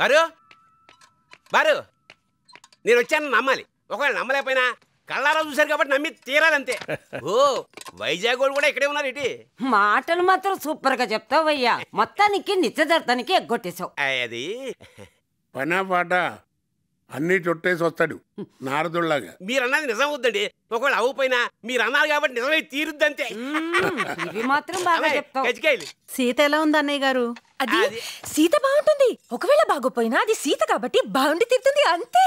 బారు బారు నేను వచ్చాను నమ్మాలి. ఒకవేళ నమ్మలేకపోయినా కళ్ళారా చూశారు కాబట్టి నమ్మి తీరాలంతే. ఓ వైజాగ్ వాళ్ళు కూడా ఇక్కడే ఉన్నారు ఏంటి? మాటలు మాత్రం సూపర్ గా చెప్తావయ్యా. మొత్తానికి నిశ్చితార్థానికి ఎగ్గొట్టేశావు. అది పనా పాట అన్నీ చుట్టేసి వస్తాడు నారదుల్లాగా. మీరు అన్నది నిజం అవుద్దండి. ఒకవేళ అవ్వపోయినా మీరు అన్నారు కాబట్టి నిజమై తీరుద్దంతే. ఇవి మాత్రం బాగా చెప్తావు. కజ్జికాయలు. సీత ఎలా ఉంది అన్నయ్య గారు? అది సీత బాగుంటుంది. ఒకవేళ బాగోపోయినా అది సీత కాబట్టి బాగుండి తిరుగుతుంది అంతే.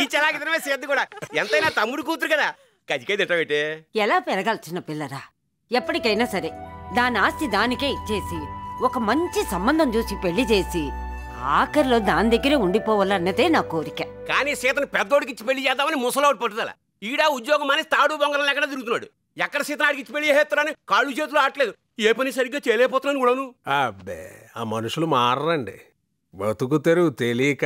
ఈ చలాకితనమే సీత కూడా. ఎంతైనా తమ్ముడు కూతురు కదా. కజ్జికాయ తింటావేటే? ఎలా పెరగాల్సిన పిల్లరా? ఎప్పటికైనా సరే దాని ఆస్తి దానికే ఇచ్చేసి ఒక మంచి సంబంధం చూసి పెళ్లి చేసి ఆఖరిలో దాని దగ్గరే ఉండిపోవాలన్నదే నా కోరిక. కానీ సీతను పెద్దోడికి ఇచ్చి పెళ్లి చేద్దామని ముసలోడు పట్టుదల. ఈడా ఉద్యోగం అని తాడు బొంగరం ఎక్కడ తిరుగుతున్నాడు. ఎక్కడ సీతనాడికి ఇచ్చి పెళ్లి చేస్తారని కాళ్ళు చేతులు ఆటలేదు. ఏ పని సరిగ్గా చేయలేకపోతున్నాను కూడాను. అబ్బే ఆ మనుషులు మారరండి. బతుకు తెరువు తెలియక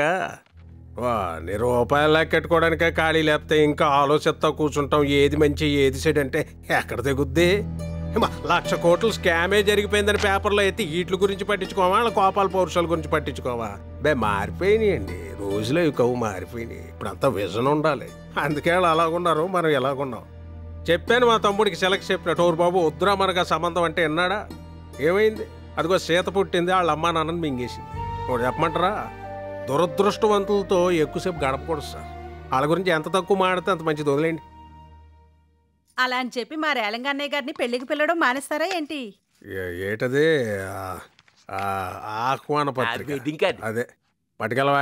రూపాయలు లెక్కెట్టుకోవడానికే ఖాళీ లేకపోతే ఇంకా ఆలోచిస్తా కూర్చుంటాం. ఏది మంచి ఏది చెడు అంటే ఎక్కడ తెగుద్ది? 1,00,000 కోట్లు స్కామే జరిగిపోయిందని పేపర్లో అయితే వీటి గురించి పట్టించుకోవా? వాళ్ళ కోపాల పౌరుషాల గురించి పట్టించుకోవా? మారిపోయినాయండి. రోజులు అవి కవు మారిపోయినాయి. ఇప్పుడంతా విజన్ ఉండాలి. అందుకే వాళ్ళు అలాగున్నారు, మనం ఎలాగున్నాం. చెప్పాను మా తమ్ముడికి సెలెక్ట్ చెప్పినట్టు, ఓరు బాబు వద్దురా మనకు సంబంధం అంటే విన్నాడా? ఏమైంది? అదిగో సీత పుట్టింది, వాళ్ళ అమ్మా నాన్నని మింగేసింది. ఒకటి చెప్పమంటారా, దురదృష్టవంతులతో ఎక్కువసేపు గడపకూడదు సార్. వాళ్ళ గురించి ఎంత తక్కువ మాడితే అంత మంచిది. వదిలేండి. అలా అని చెప్పి మా రేలంగ అన్నయ్య గారిని పెళ్లికి పిల్లడం మానేస్తారా ఏంటి? ఏటది ఆహ్వాన పత్రిక అదే పట్టుకెళ్ళవా?